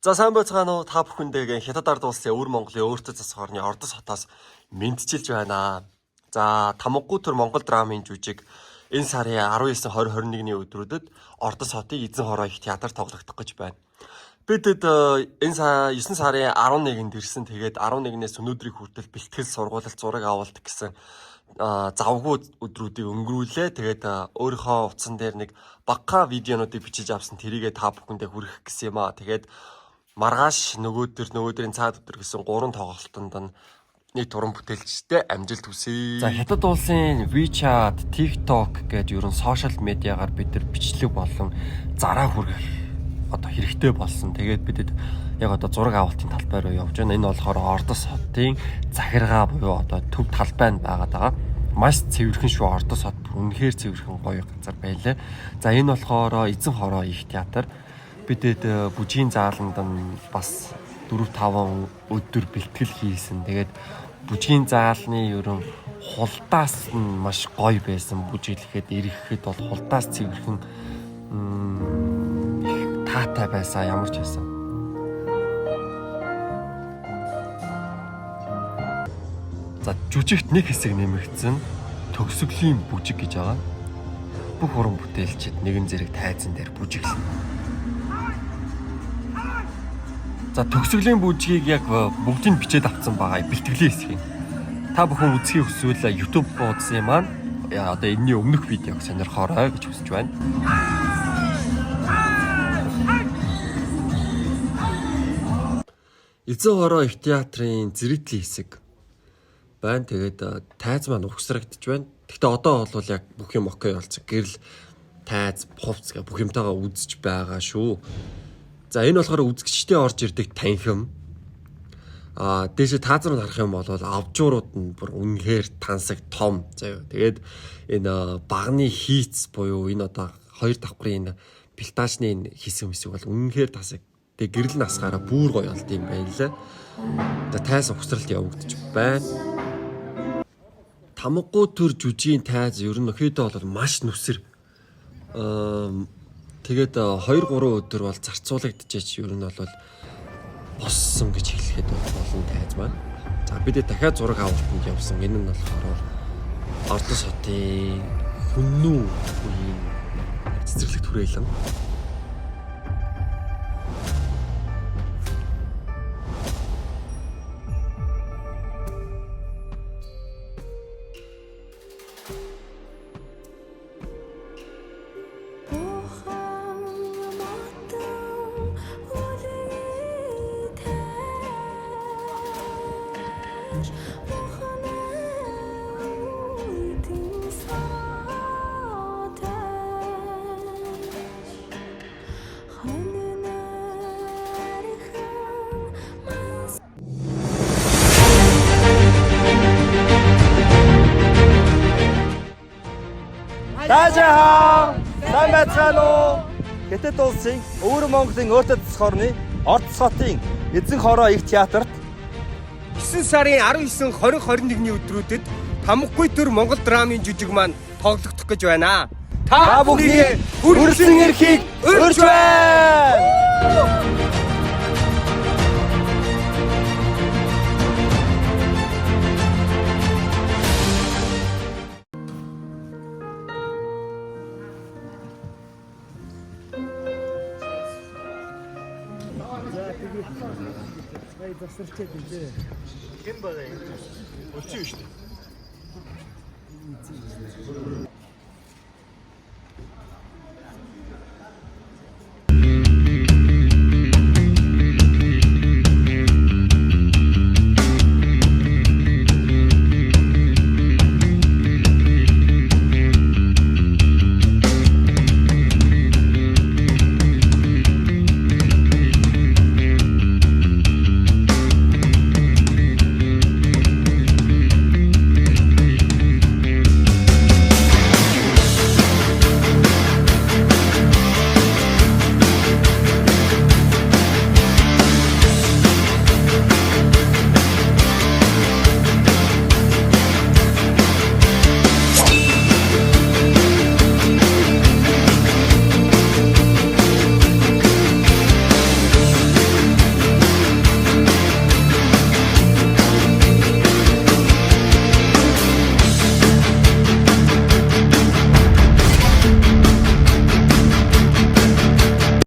За сайн байцгаана уу та бүхэндээ Хятад ард улсын өвөр Монголын өөртөө засах орны Ордос хотоос мэдчилж байна. За Тамгаггүй төр Монгол драмын жүжиг энэ сарын 19, 20, 21-ний өдрүүдэд Ордос хотын Эзэн хороо их театрт тоглогдох гэж байна. Бидэд энэ 9 сарын 11-нд ирсэн. Тэгээд 11-ээс өнөөдрийг хүртэл бэлтгэл сургуулалт зураг авалт гэсэн завгүй өдрүүдийг өнгөрүүлээ. Тэгээд өөрийнхөө утсан дээр нэг багахан видеонуудыг бичиж авсан. Тэрийгээ та бүхэндээ хүргэх гэсэн юм аа. Тэгээд маргааш нөгөөдрийн цаад өдөр гэсэн 3 тоглолтонд нь нэг туран бүтээлчтэй амжилт хүсье. За Хятад улсын WeChat, TikTok гэж ерөн сошиал медиагаар бид нар бичлэг болон зараа хүргэх одоо хэрэгтэй болсон. Тэгээд бидэд яг одоо зураг авалтын талбай руу явж байна. Энэ болохоор Ордос хотын захиргаа буюу одоо төв талбай нь байгаад байгаа. Маш цэвэрхэн шүү. Ордос хот үнэхээр цэвэрхэн гоё газар байлаа. За энэ болохоор Эзэн хороо их театр. Бидэд бүжгийн зааланд нь бас 4-5 өдөр бэлтгэл хийсэн. Тэгээд бүжгийн заалны ерөн хулдаас нь маш гоё байсан. Бүжиглэхэд ирэхэд бол хулдаас цэвэрхэн таатай байсан ямар ч байсан. За жүжигт нэг хэсэг нэмэгдсэн төгсгөлийн бүжиг гэж байгаа. Бүх уран бүтээлчид нэгэн зэрэг тайзан дээр бүжиглэнэ. За төгсгөлийн бүжгийг яг бүгдийг бичээд авсан байгаа бэлтгэлийн хэсгийг. Та бүхэн үзхийг хүсвэл YouTube буудсан маань одоо энэний өмнөх видеог сонирхоорой гэж хүсэж байна. Эзэн хороо их театрын зэрэгтлийн хэсэг байна. Тэгээд тайз маань угсрагдж байна. Гэхдээ одоо бол яг бүх юм окей болсон. Гэрэл тайз, хувцас бүх юмтайгаа үзэж байгаа шүү. За энэ болохоор үзэгчдийн орж ирдэг танхим. Дээшээ таазар нь харах юм бол авжуурууд нь бүр үнэхээр тансаг том. Заяа. Тэгээд энэ багны хийц буюу энэ одоо 2 давхрын энэ пилтажны энэ хэсэг бол үнэхээр тасаг. Тэгээд гэрэл насгаараа бүр гоё болд юм байна лээ. За тайз угсралт явагдаж байна. Тамгаггүй төр жүжигийн тайз ер нь өхөдөө бол маш нүсэр. Тэгээд 2-3 өдөр бол зарцуулагдчихэж ер нь бол боссон гэж хэлэхэд болно тайз маань. За бид дахиад зураг авалтанд явсан. Энэ нь болохоор Ордос хотын хүннүү үеийн цэцэрлэгт хүрээлэн. Таажаа сайн байцгаана уу? Хятад улсын өвөр Монголын өөртөө засах орны Ордос хотын Эзэн хороо их театрт 9 сарын 19, 20, 21-ний өдрүүдэд Тамгаггүй төр Монгол драмын жүжиг маань тоглогдох гэж байна. Та бүхний хүрсэн эрхийг өрж байна. Засарчээд дээ. Хэн байгаа юм? Өчөө шүү дээ.